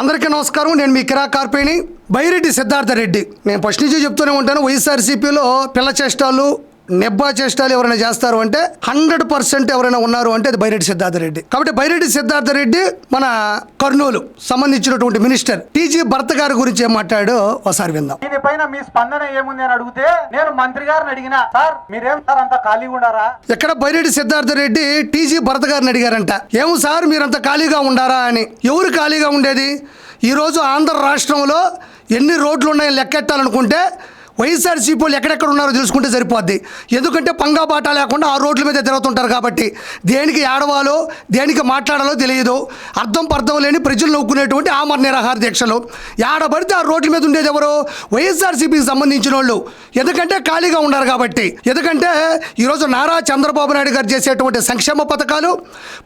అందరికీ నమస్కారం. నేను మీ కిరా కార్పేణి. బైరెడ్డి సిద్ధార్థ రెడ్డి. నేను ఫస్ట్ నుంచి చెప్తూనే ఉంటాను, వైఎస్ఆర్సీపీలో పిల్ల చేష్టాలు నెబ్బా చేష్టాలు ఎవరైనా చేస్తారు అంటే 100% ఎవరైనా ఉన్నారు అంటే అది బైరెడ్డి సిద్ధార్థ రెడ్డి. కాబట్టి బైరెడ్డి సిద్ధార్థ రెడ్డి మన కర్నూలు సంబంధించినటువంటి మినిస్టర్ టీజీ భరత్ గారి గురించి ఏం మాట్లాడో ఒకసారి విందాం. దీనిపైన మీ స్పందన ఏముంది అని అడిగితే, నేను మంత్రి గారిని అడిగినా, సార్ మీరేం సార్ అంత ఖాళీగా ఉండారా? ఎక్కడ బైరెడ్డి సిద్ధార్థ రెడ్డి టీజీ భరత్ గారిని అడిగారంట, ఏమో సార్ మీరంత ఖాళీగా ఉండారా అని. ఎవరు ఖాళీగా ఉండేది? ఈరోజు ఆంధ్ర రాష్ట్రంలో ఎన్ని రోడ్లు ఉన్నాయని లెక్కెట్టాలనుకుంటే వైఎస్ఆర్సీపీలు ఎక్కడెక్కడ ఉన్నారో తెలుసుకుంటే సరిపోద్ది. ఎందుకంటే పంగా బాటా లేకుండా ఆ రోడ్ల మీద తిరుగుతుంటారు కాబట్టి దేనికి ఏడవాలో దేనికి మాట్లాడాలో తెలియదు. అర్థం పర్థం లేని ప్రజలు నవ్వుకునేటువంటి ఆమర నిరాహార దీక్షలు. ఏడబడితే ఆ రోడ్ల మీద ఉండేది ఎవరు? వైఎస్ఆర్సీపీకి సంబంధించిన వాళ్ళు. ఎందుకంటే ఖాళీగా ఉన్నారు కాబట్టి. ఎందుకంటే ఈరోజు నారా చంద్రబాబు నాయుడు గారు చేసేటువంటి సంక్షేమ పథకాలు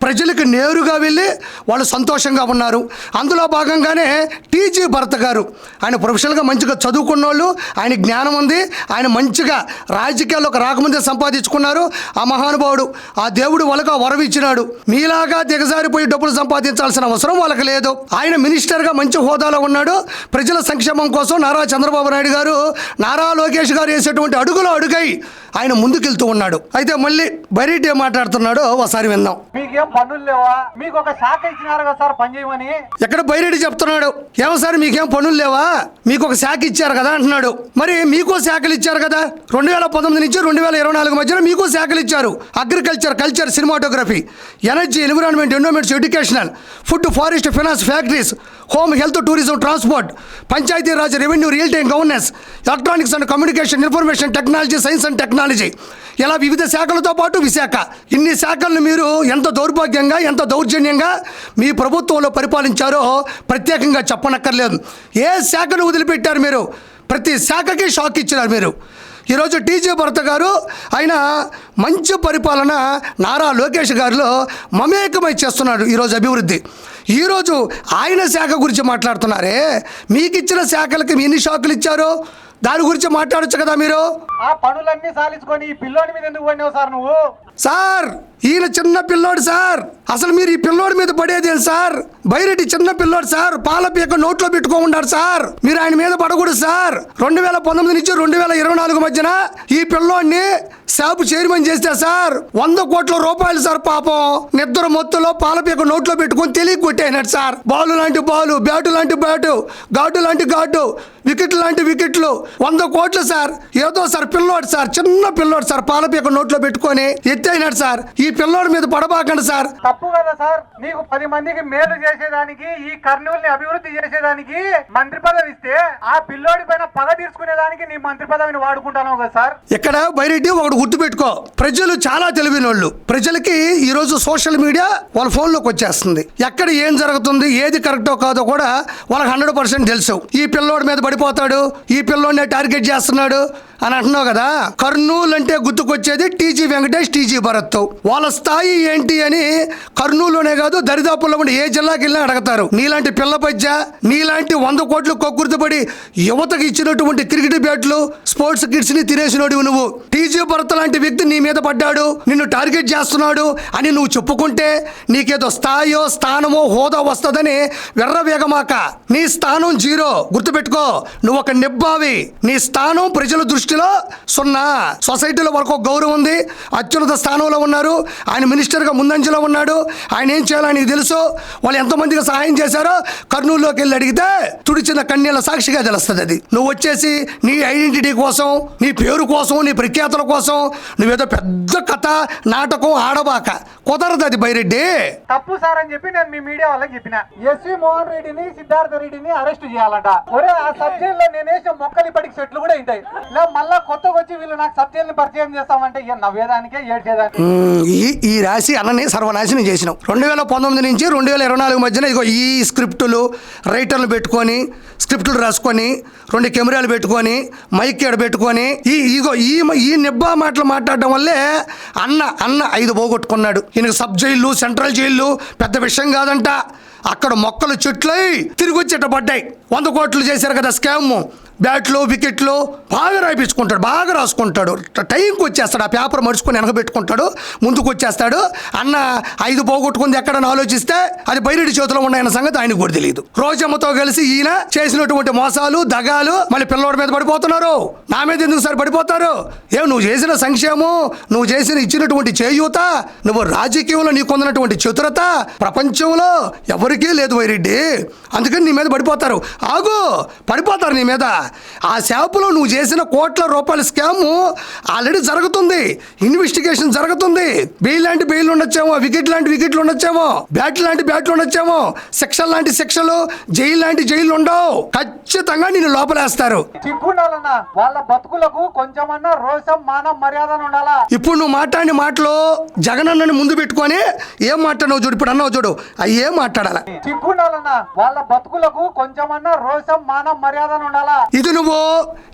ప్రజలకు నేరుగా వెళ్ళి వాళ్ళు సంతోషంగా ఉన్నారు. అందులో భాగంగానే టీజీ భరత్ గారు, ఆయన ప్రొఫెషనల్గా మంచిగా చదువుకున్న వాళ్ళు, ఆయన జ్ఞానం ఉంది, ఆయన మంచిగా రాజకీయాల్లోకి రాకముందే సంపాదించుకున్నారు. ఆ మహానుభావుడు ఆ దేవుడు వాళ్ళకు ఆ వరం ఇచ్చినాడు. మీలాగా దిగజారిపోయి డబ్బులు సంపాదించాల్సిన అవసరం వాళ్ళకి లేదు. ఆయన మినిస్టర్గా మంచి హోదాలో ఉన్నాడు. ప్రజల సంక్షేమం కోసం నారా చంద్రబాబు నాయుడు గారు, నారా లోకేష్ గారు వేసేటువంటి అడుగులో అడుగై ఆయన ముందుకెళ్తూ ఉన్నాడు. అయితే మళ్ళీ బైరెడ్డి ఏం మాట్లాడుతున్నాడో ఒకసారి విందాం. మీకేం పనులు లేవా? మీకు ఒక శాఖ ఇచ్చినారు కదా సార్ పని చేయమని. ఎక్కడ బైరెడ్డి చెప్తున్నాడు, ఏమో సార్ మీకేం పనులు లేవా, మీకు ఒక శాఖ ఇచ్చారు కదా అంటున్నాడు. మరి మీకు శాఖలు ఇచ్చారు కదా, 2019 నుంచి 2024 మధ్యన మీకు శాఖలు ఇచ్చారు. Agriculture, culture, cinematography, energy, environment, endowments, educational, food, forest, finance, factories, home, health, tourism, transport, Panchayati Raj, revenue, real time governance, electronics and communication, information technology, science and technology, ఇలా వివిధ శాఖలతో పాటు విశాఖ. ఇన్ని శాఖలను మీరు ఎంత దౌర్భాగ్యంగా, ఎంత దౌర్జన్యంగా మీ ప్రభుత్వంలో పరిపాలించారో ప్రత్యేకంగా చెప్పనక్కర్లేదు. ఏ శాఖను వదిలిపెట్టారు మీరు? ప్రతి శాఖకి షాక్ ఇచ్చినారు మీరు. ఈరోజు టీజీ భరత్ గారు ఆయన మంచి పరిపాలన నారా లోకేష్ గారిలో మమేకమై చేస్తున్నాడు ఈరోజు అభివృద్ధి. ఈరోజు ఆయన శాఖ గురించి మాట్లాడుతున్నారే, మీకు ఇచ్చిన శాఖలకి ఎన్ని షాకులు ఇచ్చారో దాని గురించి మాట్లాడచ్చు కదా మీరు. ఆ పనులన్నీ సాలించుకొని ఈ పిల్లోడి మీద ఎందుకు పడినావు సార్ నువ్వు? సార్ ఈయన చిన్న పిల్లోడు సార్, అసలు మీరు ఈ పిల్లోడి మీద పడేదేం సార్? బైరెడ్డి చిన్న పిల్లోడు సార్, పాల పీక నోట్లో పెట్టుకోమన్నారు సార్, మీరు ఆయన మీద పడకూడదు సార్. 2019 నుంచి 2024 మధ్యన ఈ పిల్లోడిని శాపు చైర్మన్ చేస్తే సార్ 100 కోట్ల రూపాయలు సార్. పాపం నిద్ర మొత్తంలో పాల పీక నోట్లో పెట్టుకొని తెలియ కొట్టేనాడు సార్. బాలు లాంటి బాలు, బ్యాటు లాంటి బ్యాటు, ఘాటు లాంటి ఘాటు, వికెట్లు లాంటి వికెట్లు, 100 కోట్లు సార్. ఏదో సార్ పిల్లోడు సార్, చిన్న పిల్లోడు సార్, పాల పీక నోట్లో పెట్టుకొని ఎత్తైనాడు సార్. ఈ పిల్లోడి మీద పడబాకండి సార్. తప్పు కదా సార్. నీకు 10 మందికి మేలు చేసేదానికి, ఈ కర్నూలుని అభివృద్ధి చేసేదానికి మంత్రి పదవి ఇస్తే, ఆ పిల్లోడి పైన పగ తీర్చుకునేదానికి నీ మంత్రి పదవిని వాడుకుంటాను కదా సార్. ఇక్కడ బైరెడ్డి ఒకటి గుర్తుపెట్టుకో, ప్రజలు చాలా తెలివైన వాళ్ళు. ప్రజలకి ఈ రోజు సోషల్ మీడియా వాళ్ళ ఫోన్లోకి వచ్చేస్తుంది. ఎక్కడ ఏం జరుగుతుంది, ఏది కరెక్టో కాదో కూడా వాళ్ళకి 100% తెలుసు. ఈ పిల్లోడి మీద పడిపోతాడు, ఈ పిల్లోడిని టార్గెట్ చేస్తున్నాడు అని అంటున్నావు కదా. కర్నూలు అంటే గుర్తుకొచ్చేది టీజీ వెంకటేష్, టీజీ భరత్. వాళ్ళ స్థాయి ఏంటి అని కర్నూలులోనే కాదు దరిదాపుల్లో ఉండి ఏ జిల్లాకి వెళ్ళినా అడగతారు. నీలాంటి పిల్ల పజ్జ, నీలాంటి 100 కోట్లు కొక్కుర్తుపడి యువతకి ఇచ్చినటువంటి క్రికెట్ బ్యాట్లు, స్పోర్ట్స్ కిట్స్ ని తినేసినోడివి నువ్వు. టీజీ భరత్ లాంటి వ్యక్తి నీ మీద పడ్డాడు, నిన్ను టార్గెట్ చేస్తున్నాడు అని నువ్వు చెప్పుకుంటే నీకేదో స్థాయో, స్థానమో, హోదా వస్తుందని వెర్రవేగమాక. నీ స్థానం 0, గుర్తుపెట్టుకో. నువ్వు ఒక నిబ్బావి. నీ స్థానం ప్రజల దృష్టిలో 0. సొసైటీలో వరకు ఒక గౌరవం ఉంది, అత్యున్నత స్థానంలో ఉన్నారు. ఆయన మినిస్టర్గా ముందంజలో ఉన్నాడు. ఆయన ఏం చేయాలో నీకు తెలుసు. వాళ్ళు ఎంతమందికి సహాయం చేశారో కర్నూలులోకి వెళ్ళి అడిగితే తుడిచిన కన్యల సాక్షిగా తెలుస్తుంది. అది నువ్వు వచ్చేసి నీ ఐడెంటిటీ కోసం, నీ పేరు కోసం, నీ ప్రఖ్యాతుల కోసం నువ్వేదో పెద్ద కథ నాటకం ఆడబాక. కుదరదు అది బైరెడ్డి. తప్పు సార్ అని చెప్పి నేను మీ మీడియా వాళ్ళకి చెప్పిన. ఎస్వి మోహన్ రెడ్డిని, సిద్ధార్థ రెడ్డిని అరెస్ట్ చేయాలంట. ఒరే ఆ సబ్జెక్ట్ లో నేను వేసిన మొక్కలు ఇప్పటికి సెట్లు కూడా ఉంటాయి. మళ్ళా కొత్తగా వచ్చి వీళ్ళు నాకు సబ్జెక్ట్ ని పరిచయం చేస్తామంటే నవ్వేదానికే ఏడ్చేదానికి. ఈ రాశి అన్నని సర్వనాశనం చేసినాం. 2019 నుంచి 2024 మధ్యన ఇగో ఈ స్క్రిప్టులు రైటర్లు పెట్టుకొని, స్క్రిప్టులు రాసుకొని, 2 కెమెరాలు పెట్టుకొని, మైక్ ఎడ పెట్టుకొని ఈ నిబ్బా మాటలు మాట్లాడడం వల్లే అన్న 5 పోగొట్టుకున్నాడు. ఈయనకు సబ్ జైళ్ళు, సెంట్రల్ జైళ్ళు పెద్ద విషయం కాదంట. అక్కడ మొక్కలు చెట్లై తిరిగి వచ్చేట పడ్డాయి. 100 కోట్లు చేశారు కదా స్కామ్, బ్యాట్లు వికెట్లు బాగా రాయించుకుంటాడు, బాగా రాసుకుంటాడు. టైంకి వచ్చేస్తాడు, ఆ పేపర్ మడుచుకొని వెనక పెట్టుకుంటాడు, ముందుకు వచ్చేస్తాడు. అన్న 5 పోగొట్టుకుంది ఎక్కడని ఆలోచిస్తే అది బైరెడ్డి చేతిలో ఉన్నాయన్న సంగతి ఆయనకు కూడా తెలియదు. రోజమ్మతో కలిసి ఈయన చేసినటువంటి మోసాలు దగాలు మళ్ళీ పిల్లోడి మీద పడిపోతున్నారు. నా మీద ఎందుకు సార్ పడిపోతారు? నువ్వు చేసిన సంక్షేమం, నువ్వు చేసిన ఇచ్చినటువంటి చేయూత, నువ్వు రాజకీయంలో నీకు పొందినటువంటి చతురత ప్రపంచంలో ఎవరికీ లేదు వైరెడ్డి. అందుకని నీ మీద పడిపోతారు. ఆగు, పడిపోతారు నీ మీద. ఆ షాపులో నువ్వు చేసిన కోట్ల రూపాయల స్కామ్ ఆల్రెడీ జరుగుతుంది, ఇన్వెస్టిగేషన్ జరుగుతుంది. బెయిల్ లాంటి బెయిల్ ఉండొచ్చేమో, వికెట్ లాంటి వికెట్లు ఉండొచ్చేమో, బ్యాట్ లాంటి బ్యాట్లు ఉండొచ్చేమో, శిక్షలు లాంటి శిక్షలు, జైలు లాంటి జైలు ఉండవు. ఖచ్చితంగా నిన్ను లోపలేస్తారు. చిక్కుండాలన్నా వాళ్ళ బతుకులకు కొంచెమన్నా రోషం మానం మర్యాద ఉండాలా. ఇప్పుడు నువ్వు మాట్లాడిన మాటలు జగనన్నని ముందు పెట్టుకొని ఏం మాట్లాడినావు చూడు, ఇప్పుడు అన్నావు చూడు, అవి ఏం మాట్లాడాలా? చిక్కుండాలన్నా వాళ్ళ బతుకులకు కొంచెమన్నా రోషం మానం మర్యాద ఉండాలా. ఇది నువ్వు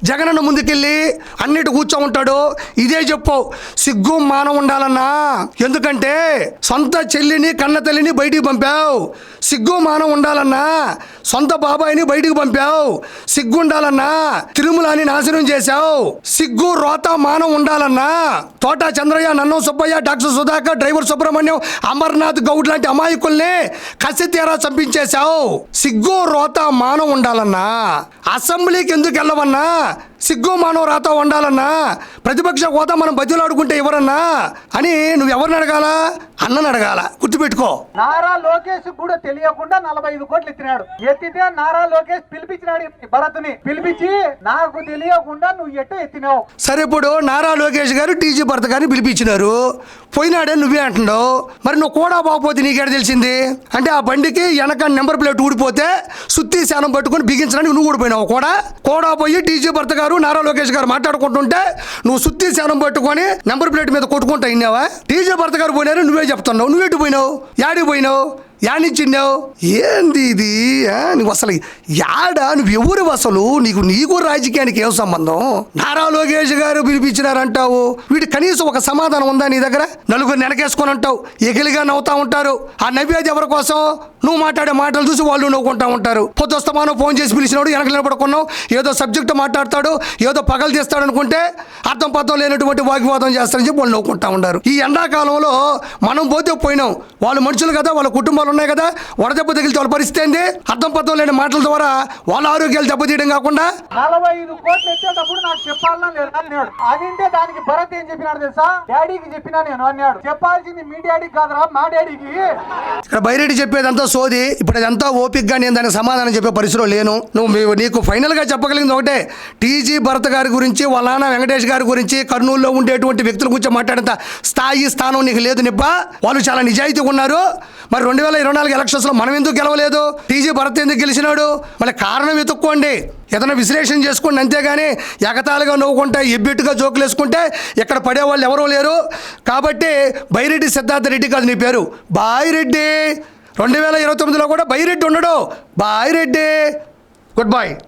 జగనన్న ముందుకెళ్ళి అన్నిటి కూర్చో ఉంటాడు, ఇదే చెప్పు, సిగ్గు మానం ఉండాలన్నా. ఎందుకంటే సొంత చెల్లిని కన్న తల్లిని బయటికి పంపావు, సిగ్గు మానం ఉండాలన్నా. సొంత బాబాయిని బయటికి పంపావు, సిగ్గు ఉండాలన్నా. తిరుమలని నాశనం చేశావు, సిగ్గు రోత మానం ఉండాలన్నా. తోట చంద్రయ్య, నన్నం సుబ్బయ్య, డాక్టర్ సుధాకర్, డ్రైవర్ సుబ్రహ్మణ్యం, అమర్నాథ్ గౌడ్ లాంటి అమాయకుల్ని కసి తీరా చంపించేశావు, సిగ్గు రోత మానం ఉండాలన్నా. అసెంబ్లీకి ఎందుకు వెళ్ళవన్నా? సిగ్గు మానవ రాత ఉండాలన్నా. ప్రతిపక్ష హోదా మనం బతిలాడుకుంటే ఎవరన్నా అని నువ్వు ఎవరిని అడగాల? అన్నని అడగాల. గుర్తుపెట్టుకో. నారా లోకేష్ కూడా తెలియకుండా 45 కోట్లు ఎత్తితే నారా లోకేష్ పిలిపించినాడు భరత్ని, పిలిపించి నాకు తెలియకుండా నువ్వు ఎట్టు ఎత్తినావు. సరే, ఇప్పుడు నారా లోకేష్ గారు టీజీ భరత్ గారిని పిలిపించినారు, పోయినాడే నువ్వే అంటున్నావు. మరి నువ్వు కూడా బాగపోతే నీకేడ తెలిసింది? అంటే ఆ బండికి వెనక నెంబర్ ప్లేట్ ఊడిపోతే సుత్తి శానం పట్టుకుని బిగించడానికి నువ్వు ఊడిపోయినావు. కూడా పోయి టీజీ భరత్ గారు నారా లోకేష్ గారు మాట్లాడుకుంటుంటే నువ్వు సుత్తి శానం పట్టుకొని నెంబర్ ప్లేట్ మీద కొట్టుకుంటా ఇన్నావా? టీజీ భరత్ గారు పోయినారు, నువ్వే చెప్తున్నావు. నువ్వెటు పోయినావు? యాడికి పోయినావు? యానిచ్చిన్నావు? ఏంది ఇది? నువ్వు అసలు యాడా? నువ్వు ఎవరు అసలు? నీకు రాజకీయానికి ఏం సంబంధం? నారా లోకేష్ గారు పిలిపించినారంటావు, వీటి కనీసం ఒక సమాధానం ఉందా నీ దగ్గర? నలుగురు వెనకేసుకొని అంటావు, ఎగిలిగా నవ్వుతా ఉంటారు. ఆ నవ్వేది ఎవరి కోసం? నువ్వు మాట్లాడే మాటలు చూసి వాళ్ళు నవ్వుకుంటా ఉంటారు. పొద్దుస్తమానం ఫోన్ చేసి పిలిచినాడు, వెనక నిలబడుకున్నావు, ఏదో సబ్జెక్టు మాట్లాడతాడు, ఏదో పగలు తీస్తాడు అనుకుంటే అర్థం పద్ధం లేనటువంటి వాగ్వాదం చేస్తారని చెప్పి వాళ్ళు నవ్వుకుంటా ఉంటారు. ఈ ఎండాకాలంలో మనం పోతే పోయినాం, వాళ్ళు మనుషులు కదా, వాళ్ళ కుటుంబాలు ఉన్నాయి కదా, వడదెబ్బ తగిలితే వాళ్ళ పరిస్థితి ఏంది? అర్థం పద్ధం లేని మాటల ద్వారా వాళ్ళ ఆరోగ్యాలు దెబ్బతీయడం కాకుండా 45 కోట్లు ఎత్తేటప్పుడు నాకు చెప్పాలన్నా లేదా అన్నాడు. అదింటే దానికి భరత్ ఏం చెప్పినాడు తెలుసా? డాడీకి చెప్పినా నేను అన్నాడు. చెప్పాల్సింది మీ డాడీకి కాదురా, మా డాడీకి. ఇక్కడ బైరెడ్డి చెప్పేదంతా సోది. ఇప్పుడు అదంతా ఓపిక్గా నేను దానికి సమాధానం చెప్పే పరిస్థితిలో లేను. నీకు ఫైనల్గా చెప్పగలిగింది ఒకటే, టీజీ భరత్ గారి గురించి, వాళ్ళ నాన్న వెంకటేష్ గారి గురించి, కర్నూలులో ఉండేటువంటి వ్యక్తుల గురించి మాట్లాడేంత స్థానం నీకు లేదు నిప్ప. వాళ్ళు చాలా నిజాయితీగా ఉన్నారు. మరి 2024 ఎలక్షన్స్లో మనం ఎందుకు గెలవలేదు? టీజీ భరత్ ఎందుకు గెలిచినాడు? మళ్ళీ కారణం వెతుక్కోండి, ఏదైనా విశ్లేషణ చేసుకోండి. అంతేగాని ఎగతాళిగా నవ్వుకుంటే, ఎబ్బెట్టుగా జోకులు వేసుకుంటే ఇక్కడ పడేవాళ్ళు ఎవరూ లేరు. కాబట్టి బైరెడ్డి సిద్ధార్థ రెడ్డి కాదు నీ పేరు, బాయిరెడ్డి. 2029లో కూడా బైరెడ్డి ఉండడు, బాయిరెడ్డి. Good bye.